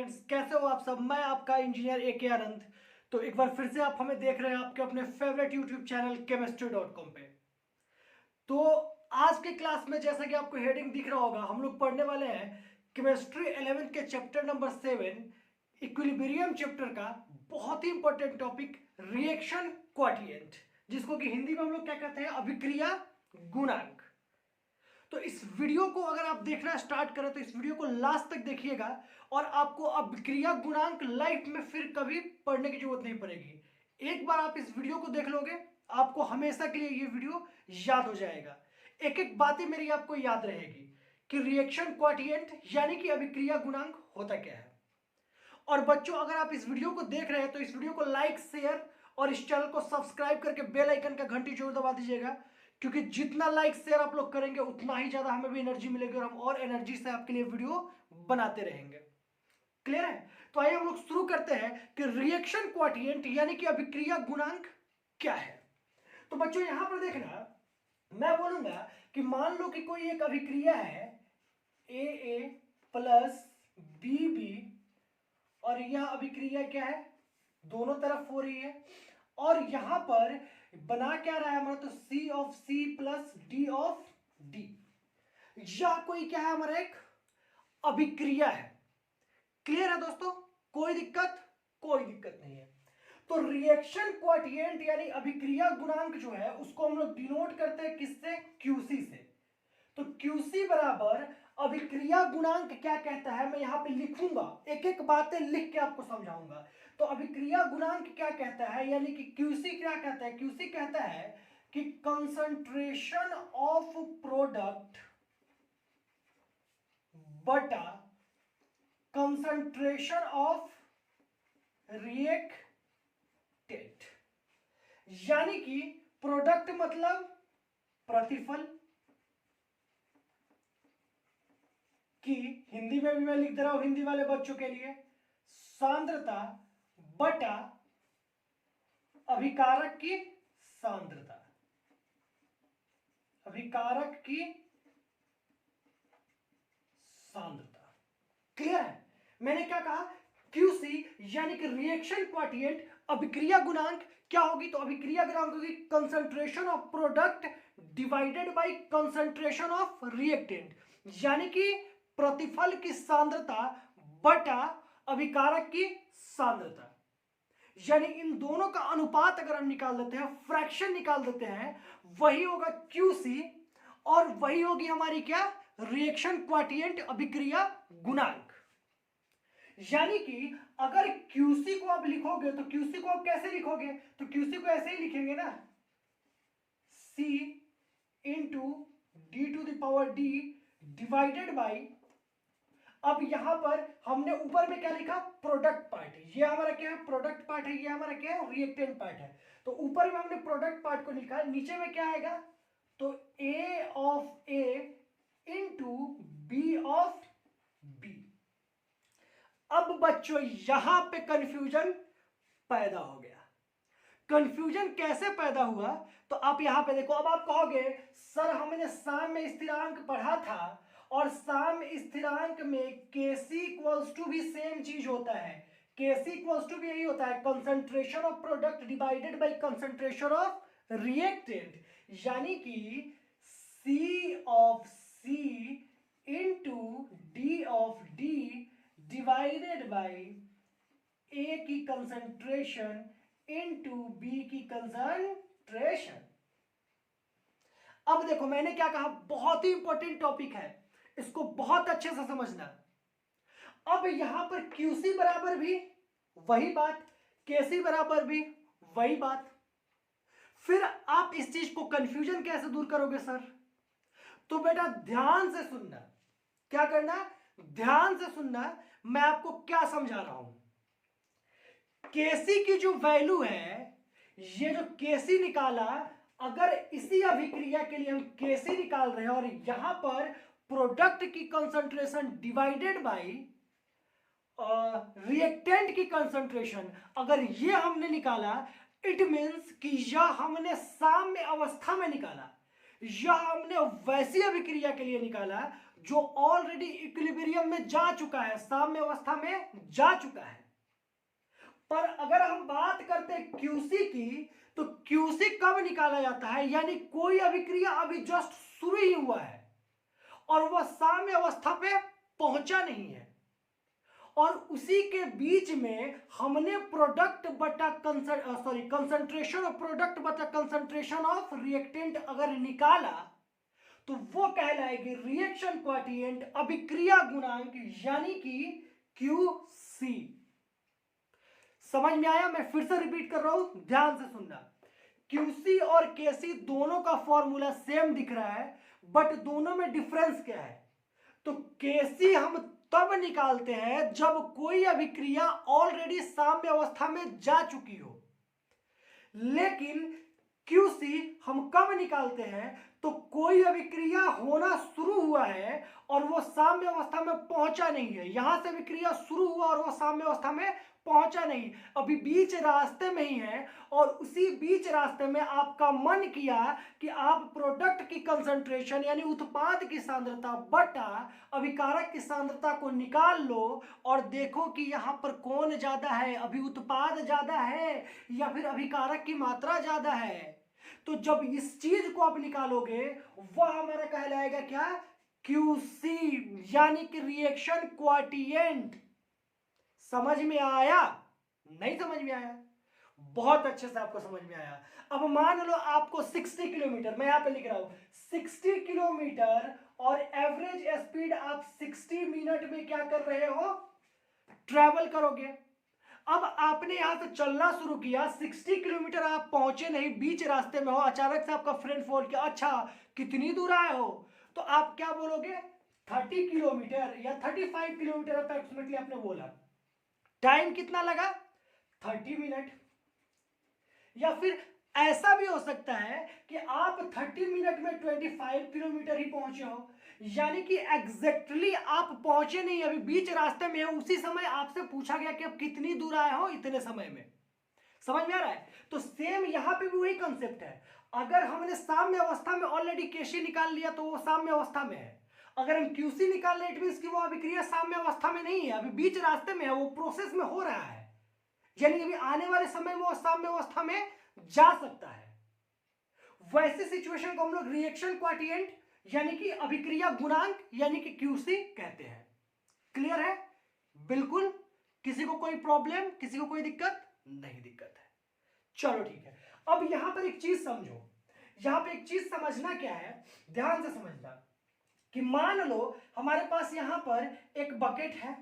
Friends, कैसे हो आप सब। मैं आपका इंजीनियर AK आनंद। तो एक बार फिर से आप हमें देख रहे हैं आपके अपने फेवरेट यूट्यूब चैनल chemistry.com पे। तो आज के क्लास में जैसा कि आपको हेडिंग दिख रहा होगा, हम लोग पढ़ने वाले हैं केमिस्ट्री 11th के चैप्टर नंबर 7 इक्विलिब्रियम चैप्टर का बहुत ही इंपॉर्टेंट टॉपिक रिएक्शन क्वाटिएंट, जिसको कि हिंदी में हम लोग क्या कहते हैं, अभिक्रिया गुणांक। तो इस वीडियो को अगर आप देखना स्टार्ट करें तो इस वीडियो को लास्ट तक देखिएगा और आपको अभिक्रिया गुणांक लाइफ में फिर कभी पढ़ने की जरूरत नहीं पड़ेगी। एक बार आप इस वीडियो को देख लोगे, आपको हमेशा के लिए ये वीडियो याद हो जाएगा। एक एक बातें मेरी आपको याद रहेगी कि रिएक्शन क्वाटिएंट यानी कि अभिक्रिया गुणांक होता क्या है। और बच्चों, अगर आप इस वीडियो को देख रहे हैं तो इस वीडियो को लाइक, शेयर और इस चैनल को सब्सक्राइब करके बेल आइकन का घंटी जरूर दबा दीजिएगा, क्योंकि जितना लाइक शेयर आप लोग करेंगे उतना ही ज्यादा हमें भी एनर्जी मिलेगी और हम और एनर्जी से आपके लिए वीडियो बनाते रहेंगे। क्लियर है? तो आइए हम लोग शुरू करते हैं कि रिएक्शन क्वाटिएंट यानी कि अभिक्रिया गुणांक क्या है। तो बच्चों यहां पर देखना, मैं बोलूंगा कि मान लो कि कोई एक अभिक्रिया है AA प्लस BB और यह अभिक्रिया क्या है, दोनों तरफ हो रही है और यहां पर बना क्या रहा है हमारा, तो C of C plus D of D। यह कोई क्या है, हमारा एक अभिक्रिया है। क्लियर है दोस्तों? कोई दिक्कत? कोई दिक्कत नहीं है। तो रिएक्शन क्वाटिएंट यानी अभिक्रिया गुणांक जो है उसको हम लोग डिनोट करते हैं किससे, QC से। तो QC बराबर अभिक्रिया गुणांक क्या कहता है, मैं यहां पे लिखूंगा, एक एक बातें लिख के आपको समझाऊंगा। तो अभिक्रिया गुणांक क्या कहता है, यानी कि QC क्या कहता है, QC कहता है कि कंसंट्रेशन ऑफ प्रोडक्ट बटा कंसंट्रेशन ऑफ रिएक्टेंट। यानी कि प्रोडक्ट मतलब प्रतिफल, कि हिंदी में भी मैं लिख दे रहा हूं हिंदी वाले बच्चों के लिए, सांद्रता बटा अभिकारक की सांद्रता। अभिकारक की सांद्रता। क्लियर है? मैंने क्या कहा, QC यानी कि रिएक्शन क्वाटिएंट अभिक्रिया गुणांक क्या होगी, तो अभिक्रिया गुणांक होगी concentration of product divided by concentration of reactant, यानी कि प्रतिफल की सांद्रता बटा अभिकारक की सांद्रता। यानी इन दोनों का अनुपात अगर हम निकाल देते हैं, फ्रैक्शन निकाल देते हैं, वही होगा QC और वही होगी हमारी क्या, रिएक्शन क्वाटिएंट अभिक्रिया गुणांक। यानी कि अगर QC को आप लिखोगे तो QC को आप कैसे लिखोगे, तो QC को ऐसे ही लिखेंगे ना, C into D⁻D divided by, अब यहां पर हमने ऊपर में क्या लिखा, प्रोडक्ट पार्ट, ये हमारा क्या है, प्रोडक्ट पार्ट है, ये हमारा क्या है, रिएक्टेंट पार्ट है। तो ऊपर में हमने प्रोडक्ट पार्ट को लिखा, नीचे में क्या आएगा, तो A of A into B of B। अब बच्चों यहां पे कंफ्यूजन पैदा हो गया। कंफ्यूजन कैसे पैदा हुआ, तो आप यहां पे देखो। अब आप कहोगे सर हमने साम्य स्थिरांक पढ़ा था और साम्य स्थिरांक में Kc इक्वल्स टू भी सेम चीज होता है। Kc इक्वल्स टू भी यही होता है, concentration of product divided by concentration of reactant, यानी कि C of C into D of D divided by A की कंसंट्रेशन इंटू B की कंसंट्रेशन। अब देखो मैंने क्या कहा, बहुत ही इंपॉर्टेंट टॉपिक है, इसको बहुत अच्छे से समझना। अब यहां पर QC बराबर भी वही बात, KC बराबर भी वही बात। फिर आप इस चीज को कंफ्यूजन कैसे दूर करोगे सर, तो बेटा ध्यान से सुनना। क्या करना, ध्यान से सुनना, मैं आपको क्या समझा रहा हूं। KC की जो वैल्यू है, ये जो KC निकाला, अगर इसी अभिक्रिया के लिए हम KC निकाल रहे हैं और यहां पर प्रोडक्ट की कंसंट्रेशन डिवाइडेड बाय रिएक्टेंट की कंसंट्रेशन, अगर ये हमने निकाला, इट मींस कि यह हमने साम्य अवस्था में निकाला, यह हमने वैसी अभिक्रिया के लिए निकाला जो ऑलरेडी इक्विलिब्रियम में जा चुका है, साम्य अवस्था में जा चुका है। पर अगर हम बात करते हैं क्यूसी की, तो क्यूसी कब निकाला जाता है, यानी कोई अभिक्रिया अभी जस्ट शुरू ही हुआ है और वह साम्य अवस्था पे पहुंचा नहीं है, और उसी के बीच में हमने प्रोडक्ट बटा कंसंट्रेशन ऑफ प्रोडक्ट बटा कंसंट्रेशन ऑफ रिएक्टेंट अगर निकाला, तो वो कहलाएगी रिएक्शन क्वाटिएंट, अभिक्रिया गुणांक, यानी कि क्यूसी। समझ में आया? मैं फिर से रिपीट कर रहा हूं, ध्यान से सुनना। क्यूसी और केसी दोनों का फॉर्मूला सेम दिख रहा है, बट दोनों में डिफरेंस क्या है? तो केसी हम तब निकालते हैं जब कोई अभिक्रिया ऑलरेडी साम्य अवस्था में जा चुकी हो, लेकिन क्यूसी हम कब निकालते हैं? तो कोई अभिक्रिया होना शुरू हुआ है और वो साम्य अवस्था में पहुंचा नहीं है। यहां से अभिक्रिया शुरू हुआ और वो साम्य अवस्था में पहुंचा नहीं, अभी बीच रास्ते में ही है, और उसी बीच रास्ते में आपका मन किया कि आप प्रोडक्ट की कंसंट्रेशन यानी उत्पाद की सांद्रता बटा अभिकारक की सांद्रता को निकाल लो और देखो कि यहां पर कौन ज्यादा है, अभी उत्पाद ज्यादा है या फिर अभिकारक की मात्रा ज्यादा है। तो जब इस चीज को आप निकालोगे, वह हमारा कहलाएगा क्या? क्यूसी, यानी कि रिएक्शन क्वाटिएंट। समझ में आया? नहीं समझ में आया? बहुत अच्छे से आपको समझ में आया। अब मान लो आपको 60 किलोमीटर, मैं यहां पे लिख रहा हूं 60 किलोमीटर, और एवरेज स्पीड आप 60 मिनट में क्या कर रहे हो? ट्रैवल करोगे। अब आपने यहां से चलना शुरू किया, 60 किलोमीटर आप पहुंचे नहीं, बीच रास्ते में हो, अचानक से आपका फ्रेंड फोन किया, अच्छा कितनी दूर आए हो? तो आप क्या बोलोगे? 30 किलोमीटर या 35 किलोमीटर अप्रोक्सीमेटली आपने बोला। टाइम कितना लगा? 30 मिनट। या फिर ऐसा भी हो सकता है कि आप 30 मिनट में 25 किलोमीटर ही पहुंचे हो, यानी कि एग्जैक्टली आप पहुंचे नहीं, अभी बीच रास्ते में है, उसी समय आपसे पूछा गया कि आप कितनी दूर आए हो इतने समय में। समझ में आ रहा है? तो सेम यहां पे भी वही कंसेप्ट है। अगर हमने साम्य अवस्था में ऑलरेडी केसी निकाल लिया तो वो साम्य अवस्था में है, अगर हम क्यूसी निकाल ले, इट मींस कि वो अभिक्रिया साम्य अवस्था में नहीं है, अभी बीच रास्ते में है, वो प्रोसेस में हो रहा है, यानी अभी आने वाले समय में वो साम्य अवस्था में जा सकता है। वैसे सिचुएशन को हम लोग रिएक्शन क्वाटिएंट यानी कि अभिक्रिया गुणांक यानी कि क्यूसी कहते हैं। क्लियर है? बिल्कुल। किसी को कोई प्रॉब्लम, किसी को कोई दिक्कत? नहीं दिक्कत है। चलो ठीक है। अब यहां पर एक चीज समझो, यहां पे एक चीज समझना क्या है, ध्यान से समझना कि मान लो हमारे पास यहां पर एक बकेट है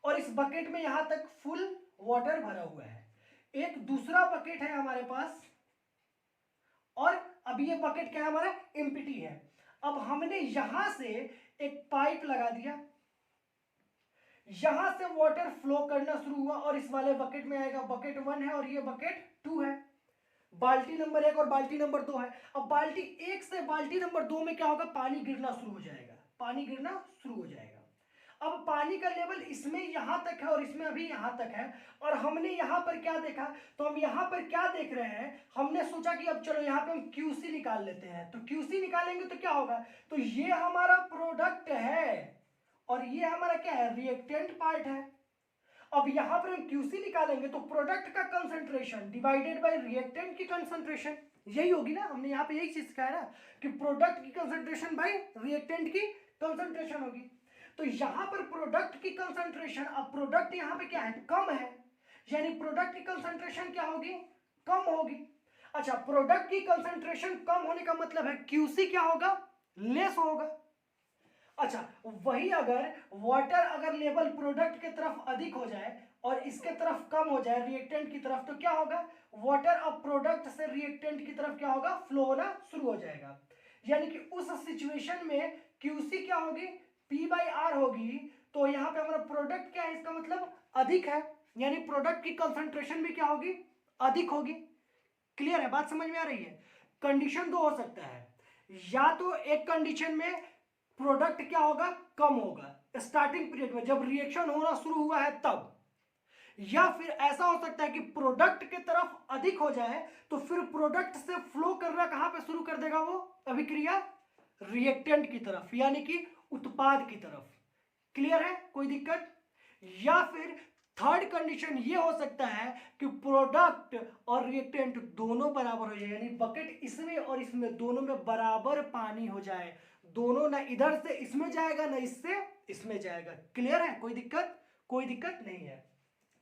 और इस बकेट में यहां तक फुल वाटर भरा हुआ है, एक दूसरा बकेट है हमारे पास और अभी ये बकेट क्या है हमारा? एम्प्टी है। अब हमने यहां से एक पाइप लगा दिया, यहां से वाटर फ्लो करना शुरू हुआ और इस वाले बकेट में आएगा, बकेट 1 है और ये बकेट 2 है, बाल्टी नंबर 1 और बाल्टी नंबर 2 है। अब बाल्टी 1 से बाल्टी नंबर 2 में क्या होगा? पानी गिरना शुरू हो जाएगा, पानी गिरना शुरू हो जाएगा। अब पानी का लेवल इसमें यहां तक है और इसमें अभी यहां तक है, और हमने यहां पर क्या देखा? तो हम यहां पर क्या देख रहे हैं? हमने सोचा कि अब चलो यहां पे हम क्यूसी निकाल लेते हैं। तो क्यूसी निकालेंगे तो क्या होगा? तो ये हमारा प्रोडक्ट है और ये हमारा क्या है? रिएक्टेंट पार्ट है। अब यहां पर हम क्यूसी निकालेंगे तो प्रोडक्ट का कंसंट्रेशन डिवाइडेड बाय रिएक्टेंट की कंसंट्रेशन, यही होगी ना। हमने यहां पे यही चीज कहा है ना कि प्रोडक्ट की कंसंट्रेशन बाय रिएक्टेंट की कंसंट्रेशन होगी। तो यहां पर प्रोडक्ट की कंसंट्रेशन, अब प्रोडक्ट यहां पे क्या है? कम है, यानी प्रोडक्ट की कंसंट्रेशन क्या होगी? कम होगी। अच्छा, प्रोडक्ट की कंसंट्रेशन कम होने का मतलब है क्यूसी क्या होगा? लेस होगा। अच्छा, वही अगर वाटर अगर लेवल प्रोडक्ट के तरफ अधिक हो जाए और इसके तरफ कम हो जाए रिएक्टेंट की तरफ, तो क्या होगा? वाटर अब प्रोडक्ट से रिएक्टेंट की तरफ क्या होगा? फ्लो होना शुरू हो जाएगा। यानी कि उस सिचुएशन में क्यूसी क्या होगी? P/R होगी। तो यहां पे हमारा प्रोडक्ट क्या है? इसका मतलब अधिक है, यानी प्रोडक्ट की कंसंट्रेशन भी क्या होगी? अधिक होगी। क्लियर है? बात समझ में आ रही है? कंडीशन दो हो सकता है, या तो एक कंडीशन में प्रोडक्ट क्या होगा? कम होगा स्टार्टिंग पीरियड में जब रिएक्शन होना शुरू हुआ है तब, या फिर ऐसा हो सकता है कि प्रोडक्ट के तरफ अधिक हो जाए तो फिर प्रोडक्ट से फ्लो करना कहां पे शुरू कर देगा? वो अभिक्रिया रिएक्टेंट की तरफ, यानी कि उत्पाद की तरफ। क्लियर है, कोई दिक्कत? या फिर थर्ड कंडीशन ये हो सकता है कि प्रोडक्ट और रिएक्टेंट दोनों बराबर हो जाए, यानी बकेट इसमें और इसमें दोनों में बराबर पानी हो जाए, दोनों ना इधर से इसमें जाएगा ना इससे इसमें जाएगा। क्लियर है, कोई दिक्कत? कोई दिक्कत नहीं है।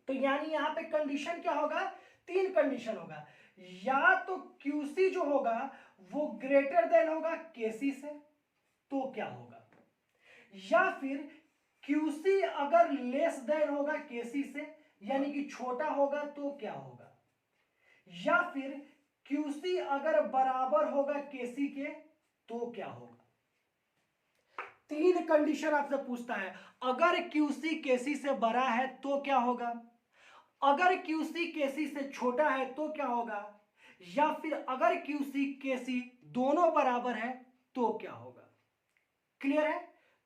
तो यानी यहां पे कंडीशन क्या होगा? 3 कंडीशन होगा। या तो क्यूसी जो होगा वो ग्रेटर देन होगा केसी से, तो क्या होगा? या फिर क्यूसी अगर लेस देन होगा केसी से, यानी कि छोटा होगा, तो क्या होगा? या फिर क्यूसी अगर बराबर होगा केसी के, तो क्या होगा? 3 कंडीशन आपसे पूछता है। अगर क्यूसी केसी से बड़ा है तो क्या होगा, अगर क्यूसी केसी से छोटा है तो क्या होगा, या फिर अगर क्यूसी केसी दोनों बराबर है तो क्या होगा? क्लियर है?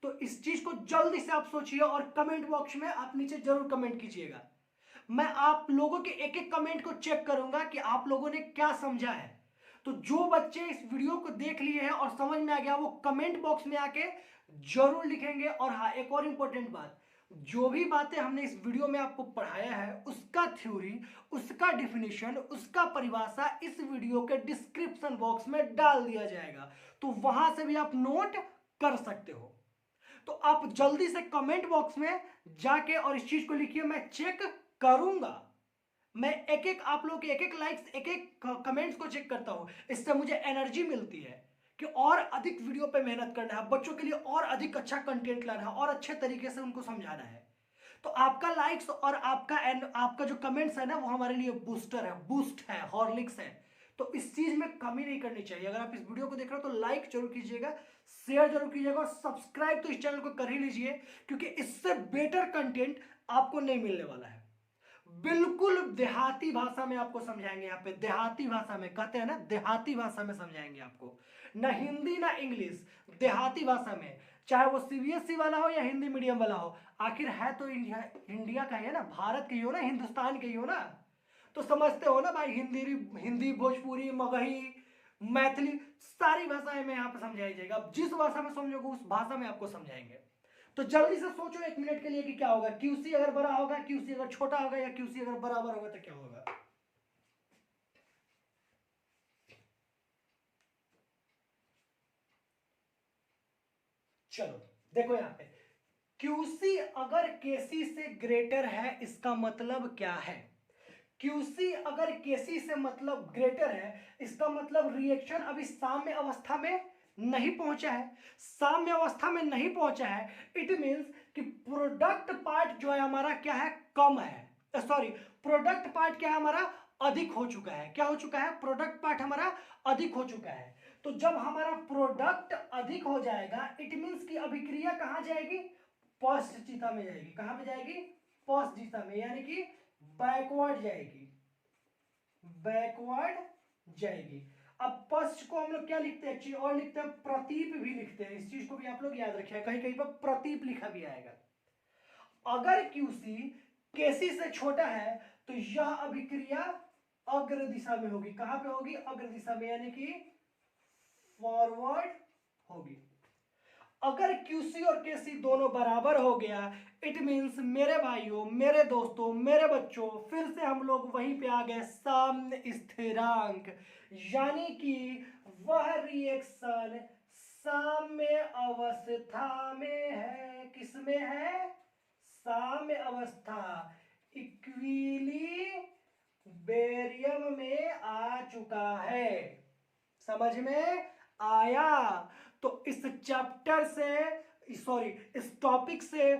तो इस चीज को जल्दी से आप सोचिए और कमेंट बॉक्स में आप नीचे जरूर कमेंट कीजिएगा। मैं आप लोगों के एक एक कमेंट को चेक करूंगा कि आप लोगों ने क्या समझा है। तो जो बच्चे इस वीडियो को देख लिए हैं और समझ में आ गया वो कमेंट बॉक्स में आके जरूर लिखेंगे। और हाँ, एक और इंपॉर्टेंट बात, जो भी बातें हमने इस वीडियो में आपको पढ़ाया है उसका थ्योरी, उसका डिफिनीशन, उसका परिभाषा इस वीडियो के डिस्क्रिप्शन बॉक्स में डाल दिया जाएगा, तो वहां से भी आप नोट कर सकते हो। तो आप जल्दी से कमेंट बॉक्स में जाके और इस चीज को लिखिए, मैं चेक करूंगा। मैं एक एक आप लोग के एक एक लाइक्स, एक एक कमेंट्स को चेक करता हूं। इससे मुझे एनर्जी मिलती है कि और अधिक वीडियो पे मेहनत करना है, बच्चों के लिए और अधिक अच्छा कंटेंट लाना है और अच्छे तरीके से उनको समझाना है। तो आपका लाइक्स और आपका जो कमेंट्स है ना, वो हमारे लिए बूस्टर है, बूस्ट है, हॉर्लिक्स है। तो इस चीज में कमी नहीं करनी चाहिए। अगर आप इस वीडियो को देख रहे हो तो लाइक जरूर कीजिएगा, शेयर जरूर कीजिएगा और सब्सक्राइब तो इस चैनल को कर ही लीजिए, क्योंकि इससे बेटर कंटेंट आपको नहीं मिलने वाला है। बिल्कुल देहाती भाषा में आपको समझाएंगे। यहाँ पे देहाती भाषा में कहते हैं ना, देहाती भाषा में समझाएंगे आपको, ना हिंदी ना इंग्लिश, देहाती भाषा में। चाहे वो सीबीएसई वाला हो या हिंदी मीडियम वाला हो, आखिर है तो इंडिया का ही है ना, भारत के ही हो ना, हिंदुस्तान के ही हो ना। तो समझते हो ना भाई, हिंदी हिंदी भोजपुरी मगही मैथिली सारी भाषाएं में यहाँ पे समझाई जाएगा। आप जिस भाषा में समझोगे उस भाषा में आपको समझाएंगे। तो जल्दी से सोचो 1 मिनट के लिए कि क्या होगा, क्यूसी अगर बड़ा होगा, क्यूसी अगर छोटा होगा, या क्यूसी अगर बराबर होगा तो क्या होगा? चलो देखो यहाँ पे, क्यूसी अगर केसी से ग्रेटर है इसका मतलब क्या है? क्यूसी अगर केसी से मतलब ग्रेटर है, इसका मतलब रिएक्शन अभी साम्य अवस्था में नहीं पहुंचा है। साम्य अवस्था में नहीं पहुंचा है, इट मींस कि प्रोडक्ट पार्ट जो है हमारा क्या है, कम है। सॉरी, प्रोडक्ट पार्ट क्या है हमारा, अधिक हो चुका है। क्या हो चुका है? प्रोडक्ट पार्ट हमारा अधिक हो चुका है। तो जब हमारा प्रोडक्ट अधिक हो जाएगा, इट मींस कि अभिक्रिया कहां जाएगी? पॉस्ट दिशा में जाएगी। कहां पे जाएगी? पॉस्ट दिशा में, यानी कि बैकवर्ड जाएगी, बैकवर्ड जाएगी। अब पश्च को हम लोग क्या लिखते हैं, चीज और लिखते हैं, प्रतीप भी लिखते हैं। इस चीज को भी आप लोग याद रखिए, कहीं कहीं पर प्रतीप लिखा भी आएगा। अगर क्यूसी केसी से छोटा है तो यह अभिक्रिया अग्र दिशा में होगी। कहां पे होगी? अग्र दिशा में, यानी कि फॉरवर्ड होगी। अगर क्यूसी और केसी दोनों बराबर हो गया, इट मींस मेरे भाइयों, मेरे दोस्तों, मेरे बच्चों, फिर से हम लोग वहीं पे आ गए, साम्य स्थिरांक, यानी कि वह रिएक्शन साम्य अवस्था में है। किसमें है? साम्य अवस्था, इक्विलिब्रियम में आ चुका है। समझ में आया? तो इस चैप्टर से, सॉरी, इस टॉपिक से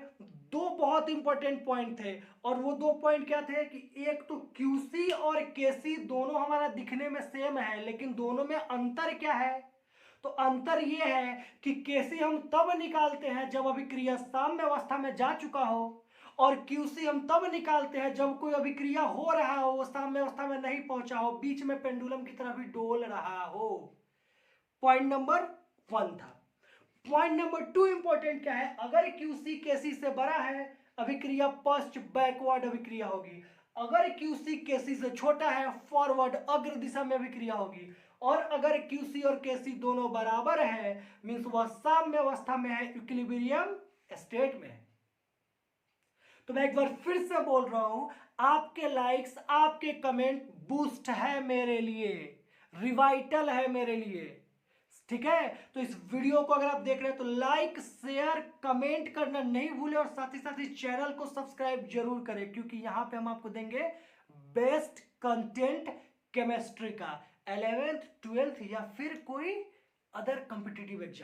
दो बहुत इंपॉर्टेंट पॉइंट थे। और वो दो पॉइंट क्या थे कि एक तो क्यूसी और केसी दोनों हमारा दिखने में सेम है, लेकिन दोनों में अंतर क्या है? तो अंतर ये है कि केसी हम तब निकालते हैं जब अभिक्रिया साम्य अवस्था में जा चुका हो, और क्यूसी हम तब निकालते हैं जब कोई अभिक्रिया हो रहा हो, वो साम्य अवस्था में नहीं पहुंचा हो, बीच में पेंडुलम की तरह भी डोल रहा हो। पॉइंट नंबर 1 था। पॉइंट नंबर 2 इंपॉर्टेंट क्या है? अगर क्यूसी केसी से बड़ा है, अभिक्रिया पश्च बैकवर्ड अभिक्रिया होगी। अगर क्यूसी केसी से छोटा है, फॉरवर्ड अग्र दिशा में अभिक्रिया होगी। और अगर QC और KC दोनों बराबर है मीन्स वह साम्य अवस्था में है, इक्विलिब्रियम स्टेट में है। तो मैं एक बार फिर से बोल रहा हूं, आपके लाइक्स, आपके कमेंट बूस्ट है मेरे लिए, रिवाइटल है मेरे लिए, ठीक है। तो इस वीडियो को अगर आप देख रहे हैं तो लाइक, शेयर, कमेंट करना नहीं भूलें और साथ ही चैनल को सब्सक्राइब जरूर करें, क्योंकि यहां पे हम आपको देंगे बेस्ट कंटेंट केमिस्ट्री का, 11th 12th या फिर कोई अदर कॉम्पिटिटिव एग्जाम।